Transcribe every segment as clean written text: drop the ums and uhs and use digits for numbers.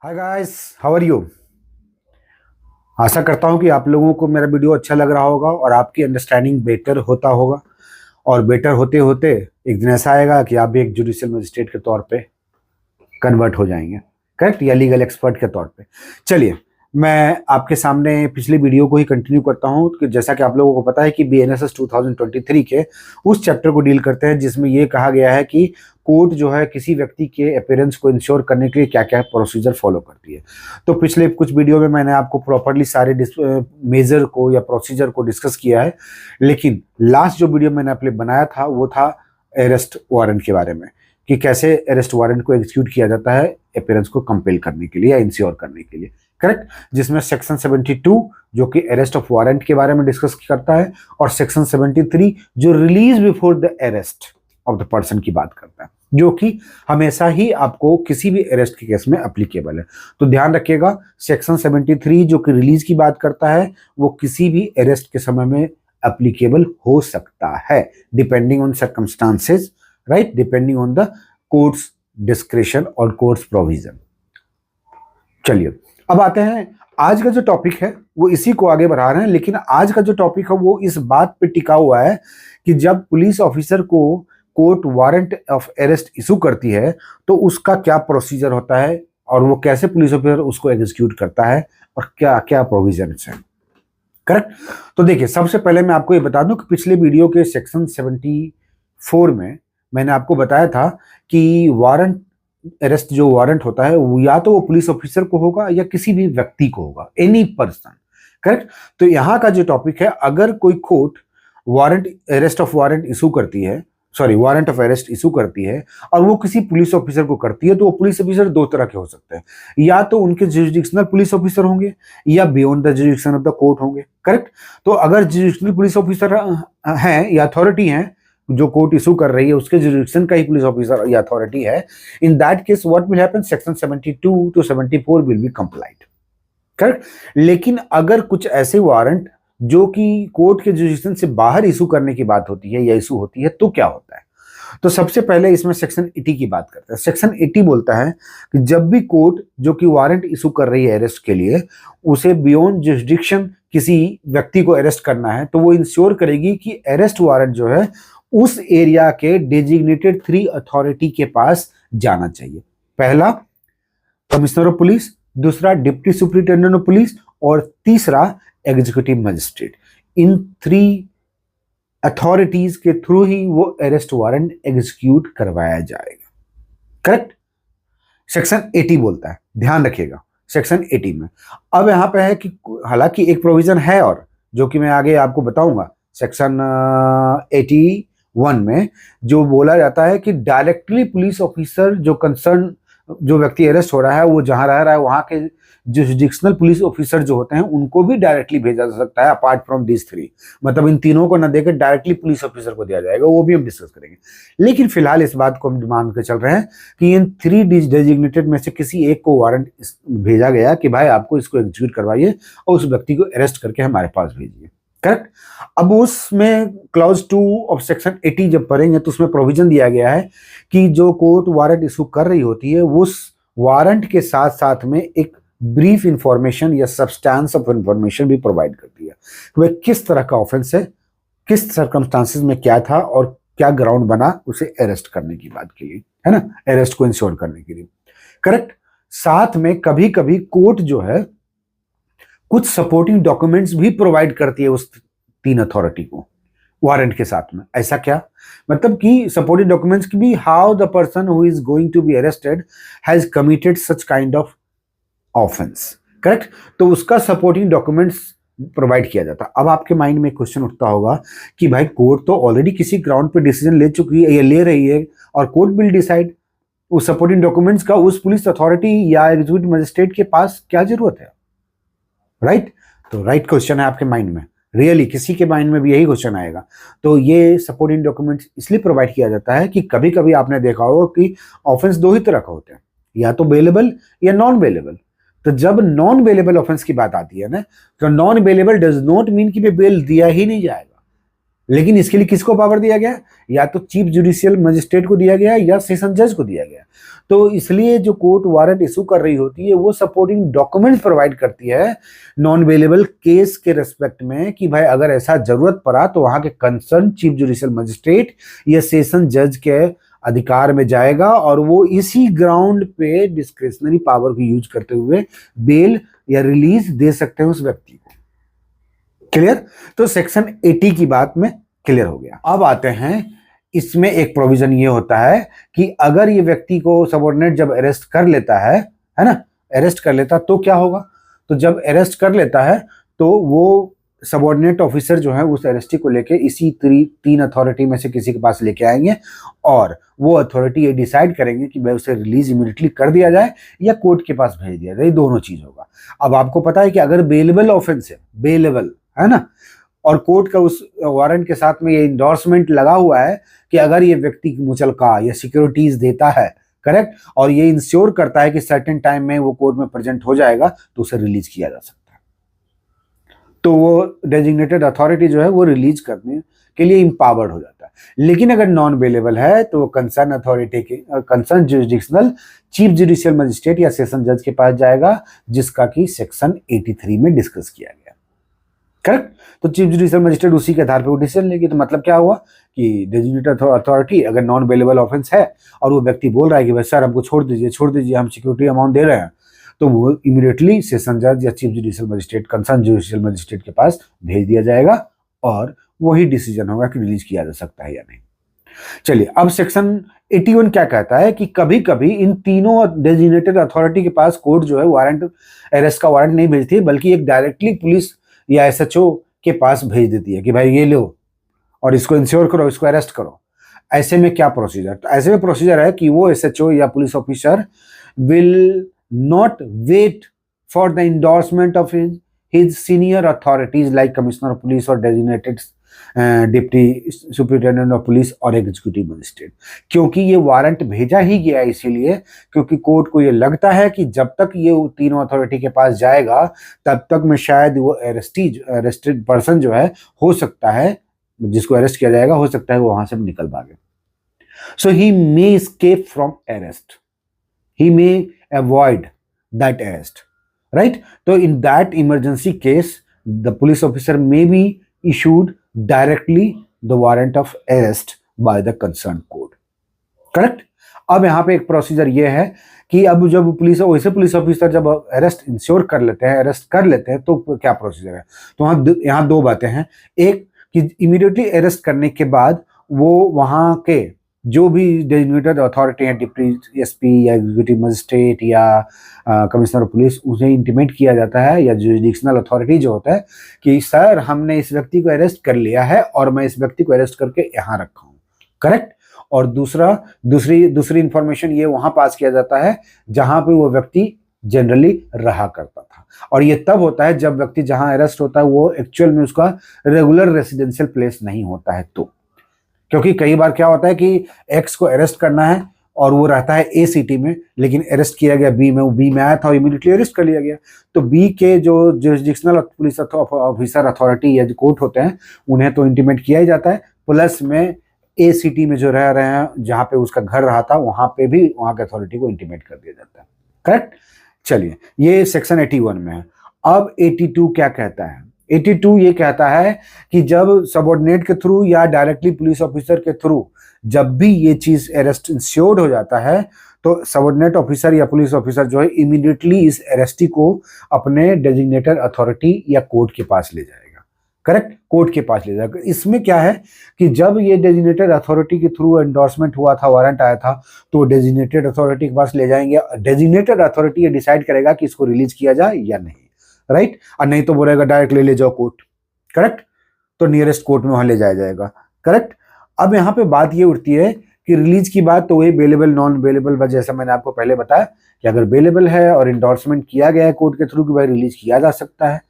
Hi guys, how are you. आशा करता हूं कि आप लोगों को मेरा वीडियो अच्छा लग रहा होगा और आपकी अंडरस्टैंडिंग बेटर होता होगा। और बेटर होते होते एक दिन ऐसा आएगा कि आप भी एक जुडिशियल मजिस्ट्रेट के तौर पे कन्वर्ट हो जाएंगे, करेक्ट, या लीगल एक्सपर्ट के तौर पे। चलिए, मैं आपके सामने पिछली वीडियो को ही कंटिन्यू करता हूं कि जैसा कि आप लोगों को पता है कि बीएनएसएस 2023 के उस चैप्टर को डील करते हैं जिसमें ये कहा गया है कि कोर्ट जो है किसी व्यक्ति के अपीयरेंस को इंश्योर करने के लिए क्या क्या प्रोसीजर फॉलो करती है। तो पिछले कुछ वीडियो में मैंने आपको प्रॉपरली सारे मेजर को या प्रोसीजर को डिस्कस किया है, लेकिन लास्ट जो वीडियो मैंने अपने बनाया था वो था अरेस्ट वारंट के बारे में, कि कैसे अरेस्ट वारंट को एग्जीक्यूट किया जाता है अपीयरेंस को कंपेल करने के लिए या इंश्योर करने के लिए, करेक्ट। जिसमें सेक्शन 72 जो कि अरेस्ट ऑफ वारंट के बारे में डिस्कस करता है और सेक्शन 73 जो release before the arrest of the person की बात करता है, जो कि हमेशा ही आपको किसी भी अरेस्ट के केस में एप्लीकेबल है। तो ध्यान रखिएगा, सेक्शन 73 जो कि रिलीज की बात करता है वो किसी भी अरेस्ट के समय में एप्लीकेबल हो सकता है, depending on circumstances, right, depending on the courts discretion और कोर्ट्स प्रोविजन। चलिए, अब आते हैं आज का जो टॉपिक है वो इसी को आगे बढ़ा रहे हैं, लेकिन आज का जो टॉपिक है वो इस बात पे टिका हुआ है कि जब पुलिस ऑफिसर को court warrant of arrest issue करती है तो उसका क्या प्रोसीजर होता है और वो कैसे पुलिस ऑफिसर उसको एग्जीक्यूट करता है और क्या क्या प्रोविजन है, करेक्ट। तो देखिए, सबसे पहले मैं आपको ये बता दूं कि पिछले वीडियो के सेक्शन 74 में मैंने आपको बताया था कि वारंट अरेस्ट जो वारंट होता है वो या तो वो पुलिस ऑफिसर को होगा या किसी भी व्यक्ति को होगा, एनी पर्सन, करेक्ट। तो यहाँ का जो टॉपिक है, अगर कोई court warrant arrest of warrant issue करती है, sorry warrant of arrest issue करती है और वो किसी पुलिस ऑफिसर को करती है, तो वो पुलिस ऑफिसर दो तरह के हो सकते हैं, या तो उनके जुरिडिक्शनल पुलिस ऑफिसर होंगे या beyond the jurisdiction of the court होंगे, करेक्ट। तो अगर जुरिडिक्शनल पुलिस ऑफिसर हैं या अथॉरिटी हैं जो कोर्ट इशू कर रही है उसके जुरिडिक्शन का ही पुलिस ऑफिसर या अथॉरिटी है, in that case what will happen, section 72 to 74 will be complied, correct. लेकिन अगर कुछ ऐसे वारंट जो कि कोर्ट के जुरिडिक्शन से बाहर इशू करने की बात होती है या इशू होती है तो क्या होता है। तो सबसे पहले इसमें सेक्शन 80 की बात करते हैं। सेक्शन 80 बोलता है कि जब भी कोर्ट जो कि वारंट इशू कर रही है अरेस्ट के लिए, उसे बियॉन्ड जुरिडिक्शन किसी व्यक्ति को अरेस्ट करना है तो वो इंश्योर करेगी कि अरेस्ट वारंट जो है उस एरिया के डेजिग्नेटेड 3 अथॉरिटी के पास जाना चाहिए। पहला कमिश्नर ऑफ पुलिस, दूसरा डिप्टी सुपरिटेंडेंट ऑफ पुलिस और तीसरा एग्जीक्यूटिव मजिस्ट्रेट। इन 3 अथॉरिटीज के थ्रू ही वो अरेस्ट वारंट एग्जीक्यूट करवाया जाएगा, करेक्ट। सेक्शन 80 बोलता है, ध्यान रखिएगा सेक्शन 80 में। अब यहां पे है कि हालांकि एक प्रोविजन है और जो कि मैं आगे आपको बताऊंगा, सेक्शन 81 में जो बोला जाता है कि डायरेक्टली पुलिस ऑफिसर जो कंसर्न जो व्यक्ति अरेस्ट हो रहा है वो जहां रह रहा है वहां के जुरिडिक्शनल पुलिस ऑफिसर जो होते हैं उनको भी डायरेक्टली भेजा जा सकता है, अपार्ट फ्रॉम दिस 3। मतलब इन तीनों को न देकर डायरेक्टली पुलिस ऑफिसर को दिया जाएगा, वो भी हम डिस्कस करेंगे। लेकिन फिलहाल इस बात को हम मान के चल रहे हैं कि इन 3 डेजिग्नेटेड में से किसी एक को वारंट भेजा गया कि भाई आपको इसको एग्जीक्यूट करवाइए और उस व्यक्ति को अरेस्ट करके हमारे पास भेजिए, करेक्ट। अब उसमें क्लॉज 2 ऑफ सेक्शन 80 जब पढ़ेंगे तो उसमें प्रोविजन दिया गया है कि जो कोर्ट वारंट इशू कर रही होती है उस वारंट के साथ साथ में एक ब्रीफ इंफॉर्मेशन या सब्सटेंस ऑफ इंफॉर्मेशन भी प्रोवाइड करती है। वह किस तरह का ऑफेंस है, किस सर्कमस्टांसेस में क्या था और क्या ग्राउंड बना उसे अरेस्ट करने की बात के लिए, है ना, अरेस्ट को इंश्योर करने के लिए, करेक्ट। साथ में कभी कभी कोर्ट जो है कुछ सपोर्टिंग डॉक्यूमेंट्स भी प्रोवाइड करती है उस 3 अथॉरिटी को वारंट के साथ में। ऐसा क्या, मतलब कि सपोर्टिंग डॉक्यूमेंट्स की भी, how the person who is going to be arrested has committed such kind of offence, correct. तो उसका सपोर्टिंग डॉक्यूमेंट्स प्रोवाइड किया जाता है। अब आपके माइंड में क्वेश्चन उठता होगा कि भाई कोर्ट तो ऑलरेडी किसी ग्राउंड पे डिसीजन ले चुकी है या ले रही है और कोर्ट विल डिसाइड, उस सपोर्टिंग डॉक्यूमेंट्स का उस पुलिस अथॉरिटी या एग्जीक्यूटिव मजिस्ट्रेट के पास क्या जरूरत है, राइट। तो राइट क्वेश्चन है आपके माइंड में, रियली किसी के माइंड में भी यही क्वेश्चन आएगा। तो ये सपोर्टिंग डॉक्यूमेंट्स इसलिए प्रोवाइड किया जाता है कि कभी कभी आपने देखा होगा कि ऑफेंस 2 ही तरह का होते हैं, या तो बेलेबल या नॉन बेलेबल। तो जब नॉन बेलेबल ऑफेंस की बात आती है ना, तो non bailable does not mean कि बेल दिया ही नहीं जाएगा, लेकिन इसके लिए किसको पावर दिया गया? या तो चीफ जुडिशियल मजिस्ट्रेट को दिया गया या सेशन जज को दिया गया। तो इसलिए जो कोर्ट वारंट इशू कर रही होती है वो सपोर्टिंग डॉक्यूमेंट प्रोवाइड करती है नॉन अवेलेबल केस के रेस्पेक्ट में कि भाई अगर ऐसा जरूरत पड़ा तो वहां के कंसर्न चीफ जुडिशियल मजिस्ट्रेट या सेशन जज के अधिकार में जाएगा और वो इसी ग्राउंड पे डिस्क्रिशनरी पावर को यूज करते हुए बेल या रिलीज दे सकते हैं उस व्यक्ति को। क्लियर? तो सेक्शन 80 की बात में क्लियर हो गया। अब आते हैं, इसमें एक प्रोविजन ये होता है कि अगर ये व्यक्ति को सबऑर्डिनेट जब अरेस्ट कर लेता है ना, अरेस्ट कर लेता तो क्या होगा? तो जब अरेस्ट कर लेता है तो वो सबऑर्डिनेट ऑफिसर जो है उस अरेस्टी को लेके इसी तीन अथॉरिटी में से किसी के पास लेके आएंगे और वो अथॉरिटी ये डिसाइड करेंगे कि भाई उसे रिलीज इमीडिएटली कर दिया जाए या कोर्ट के पास भेज दिया जाए। दोनों चीज होगा। अब आपको पता है कि अगर बेलेबल ऑफेंस है, बेलेबल है ना, और कोर्ट का उस वारंट के साथ में ये इंडोर्समेंट लगा हुआ है कि अगर ये व्यक्ति मुचलका या सिक्योरिटीज देता है, करेक्ट, और ये इंश्योर करता है कि सर्टेन टाइम में वो कोर्ट में प्रेजेंट हो जाएगा तो उसे रिलीज किया जा सकता है। तो वो डेजिग्नेटेड अथॉरिटी जो है वो रिलीज करने के लिए इम्पावर्ड हो जाता है। लेकिन अगर नॉन अवेलेबल है तो वो कंसर्न अथॉरिटी के concern jurisdictional chief judicial magistrate या सेशन जज के पास जाएगा, जिसका कि सेक्शन 83 में डिस्कस किया गया। करेक्ट? तो चीफ जुडिशियल मजिस्ट्रेट उसी के आधार पर वो डिसीजन लेगी। तो मतलब क्या हुआ कि डेजिग्नेटेड अथॉरिटी अगर नॉन अवेलेबल ऑफेंस है और वो व्यक्ति बोल रहा है कि भाई सर हमको छोड़ दीजिए, हम सिक्योरिटी अमाउंट दे रहे हैं, तो वो इमीडिएटली सेशन जज या chief judicial magistrate concern judicial magistrate के पास भेज दिया जाएगा और वही डिसीजन होगा कि रिलीज किया जा सकता है या नहीं। चलिए, अब सेक्शन 81 क्या कहता है कि कभी कभी इन तीनों डेजिग्नेटेड अथॉरिटी के पास कोर्ट जो है वारंट, अरेस्ट का वारंट नहीं भेजती है, बल्कि एक डायरेक्टली पुलिस या एसएचओ के पास भेज देती है कि भाई ये लो और इसको इंश्योर करो, इसको अरेस्ट करो। ऐसे में क्या प्रोसीजर? तो ऐसे में प्रोसीजर है कि वो एसएचओ या police officer will not wait for the endorsement of his senior authorities like commissioner of police और designated deputy superintendent of police और एग्जीक्यूटिव मजिस्ट्रेट, क्योंकि ये वारंट भेजा ही गया इसीलिए क्योंकि कोर्ट को ये लगता है कि जब तक ये तीनों अथॉरिटी के पास जाएगा तब तक में शायद वो अरेस्टेड पर्सन जो है हो सकता है, जिसको अरेस्ट किया जाएगा, हो सकता है वो वहां से निकल भागे। So he may escape from arrest, he may avoid that arrest, right? So in that emergency case the police officer may be issued directly the warrant of arrest by the concerned court, correct? अब यहाँ पे एक procedure ये है कि अब जब police officer जब अरेस्ट इंश्योर कर लेते हैं, अरेस्ट कर लेते हैं, तो क्या प्रोसीजर है? तो यहाँ दो बातें हैं। एक कि इमीडिएटली अरेस्ट करने के बाद वो वहाँ के जो भी डेजिग्नेटेड अथॉरिटी है, डिप्टी एसपी या एग्जीक्यूटिव मजिस्ट्रेट या कमिश्नर ऑफ पुलिस, उसे इंटीमेट किया जाता है या जुरिडिक्शनल अथॉरिटी जो होता है कि सर हमने इस व्यक्ति को अरेस्ट कर लिया है और मैं इस व्यक्ति को अरेस्ट करके यहाँ रखा हूँ, करेक्ट? और दूसरी इंफॉर्मेशन ये वहाँ पास किया जाता है जहाँ पे वो व्यक्ति जनरली रहा करता था, और ये तब होता है जब व्यक्ति जहाँ अरेस्ट होता है वो एक्चुअल में उसका रेगुलर रेसिडेंशियल प्लेस नहीं होता है। तो क्योंकि कई बार क्या होता है कि एक्स को अरेस्ट करना है और वो रहता है ए सिटी में, लेकिन अरेस्ट किया गया बी में, वो बी में आया था और इमीडिएटली अरेस्ट कर लिया गया। तो बी के जो जुरिस्डिक्शनल पुलिस ऑफिसर अथॉरिटी या जो कोर्ट होते हैं उन्हें तो इंटीमेट किया ही जाता है, प्लस में ए सिटी में जो रह रहे हैं जहाँ पे उसका घर रहा था वहाँ पे भी वहाँ के अथॉरिटी को इंटीमेट कर दिया जाता है, करेक्ट? चलिए, ये सेक्शन 81 में है। अब 82 क्या कहता है? 82 ये कहता है कि जब सबऑर्डिनेट के थ्रू या डायरेक्टली पुलिस ऑफिसर के थ्रू जब भी ये चीज अरेस्ट इंश्योर्ड हो जाता है तो सबऑर्डिनेट ऑफिसर या पुलिस ऑफिसर जो है इमीडिएटली इस अरेस्टी को अपने डेजिग्नेटेड अथॉरिटी या कोर्ट के पास ले जाएगा, करेक्ट? कोर्ट के पास ले जाएगा। इसमें क्या है कि जब ये डेजिग्नेटेड अथॉरिटी के थ्रू एंडोर्समेंट हुआ था, वारंट आया था, तो डेजिग्नेटेड अथॉरिटी के पास ले जाएंगे। डेजिग्नेटेड अथॉरिटी ये डिसाइड करेगा कि इसको रिलीज किया जाए या नहीं, राइट? और नहीं तो बोलेगा डायरेक्ट ले जाओ कोर्ट, करेक्ट? तो नियरेस्ट कोर्ट में वहां ले जाया जाएगा, करेक्ट? अब यहाँ पे बात ये उठती है कि रिलीज की बात तो वही बेलेबल नॉन बेलेबल, जैसा मैंने आपको पहले बताया कि अगर बेलेबल है और इंडोर्समेंट किया गया है कोर्ट के थ्रू कि भाई रिलीज किया जा सकता है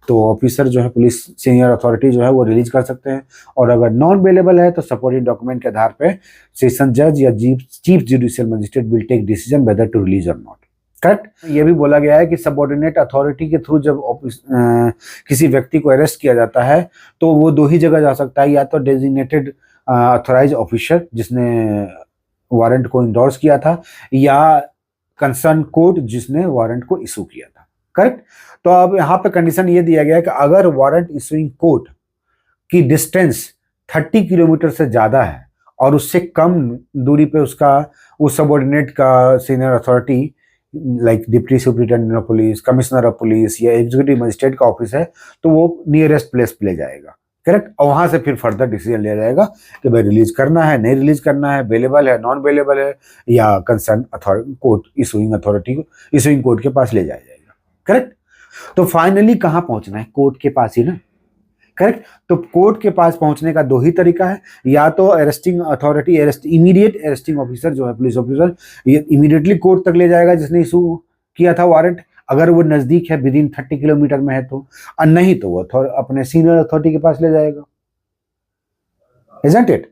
तो ऑफिसर जो है पुलिस सीनियर अथॉरिटी जो है वो रिलीज कर सकते हैं, और अगर नॉन बेलेबल है तो सपोर्टिंग डॉक्यूमेंट के आधार पे सेशन जज या chief judicial magistrate will take decision whether to release और नॉट, करेक्ट। ये भी बोला गया है कि सबऑर्डिनेट अथॉरिटी के थ्रू जब किसी व्यक्ति को अरेस्ट किया जाता है तो वो दो ही जगह जा सकता है, या तो डेजिग्नेटेड ऑथराइज ऑफिसर जिसने वारंट को इंडोर्स किया था, या कंसर्न कोर्ट जिसने वारंट को इशू किया था। करेक्ट। तो अब यहाँ पे कंडीशन ये दिया गया है कि अगर वारंट इशूइंग कोर्ट की डिस्टेंस 30 किलोमीटर से ज्यादा है और उससे कम दूरी पे उसका वो सबऑर्डिनेट का senior authority like deputy superintendent of police, commissioner of police या एग्जीक्यूटिव मजिस्ट्रेट का ऑफिस है, तो वो नियरेस्ट प्लेस पे ले जाएगा। करेक्ट। और वहां से फिर फर्दर डिसीजन लिया जाएगा कि भाई रिलीज करना है, नहीं रिलीज करना है, अवेलेबल है, नॉन अवेलेबल है, या concern authority court issuing authority को इशूइंग कोर्ट के पास ले जाया जाएगा। करेक्ट। तो फाइनली कहाँ पहुंचना है? कोर्ट के पास ही ना। करेक्ट। तो कोर्ट के पास पहुंचने का दो ही तरीका है, या तो arresting authority immediate arresting officer जो है पुलिस ऑफिसर, ये इमीडिएटली कोर्ट तक ले जाएगा जिसने इशू किया था वारंट, अगर वो नजदीक है विद इन 30 किलोमीटर में है तो, और नहीं तो वो अपने सीनियर अथॉरिटी के पास ले जाएगा। Isn't it?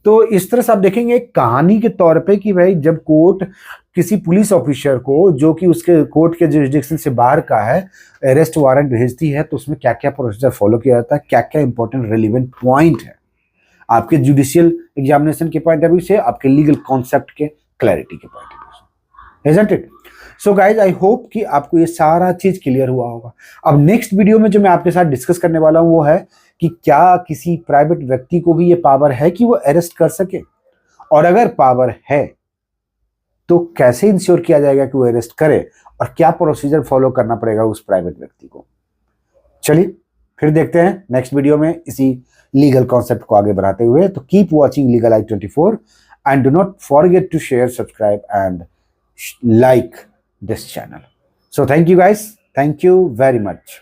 तो इस तरह से आप देखेंगे कहानी के तौर पे कि भाई जब कोर्ट किसी पुलिस ऑफिसर को जो कि उसके कोर्ट के जुरिसडिक्शन से बाहर का है अरेस्ट वारंट भेजती है तो उसमें क्या क्या प्रोसीजर फॉलो किया जाता है, क्या क्या इंपॉर्टेंट रेलिवेंट पॉइंट है आपके जुडिशियल एग्जामिनेशन के पॉइंट ऑफ व्यू से, आपके लीगल कॉन्सेप्ट के क्लैरिटी के पॉइंट ऑफ व्यू से। Isn't it? So guys I hope कि आपको ये सारा चीज क्लियर हुआ होगा। अब नेक्स्ट वीडियो में जो मैं आपके साथ डिस्कस करने वाला हूं वो है कि क्या किसी प्राइवेट व्यक्ति को भी ये पावर है कि वो अरेस्ट कर सके, और अगर पावर है तो कैसे इंश्योर किया जाएगा कि वो अरेस्ट करे, और क्या प्रोसीजर फॉलो करना पड़ेगा उस प्राइवेट व्यक्ति को। चलिए फिर देखते हैं नेक्स्ट वीडियो में इसी लीगल कॉन्सेप्ट को आगे बढ़ाते हुए। तो keep watching legal eye 24 and do not forget to share, subscribe and like this channel. So thank you guys. Thank you very much.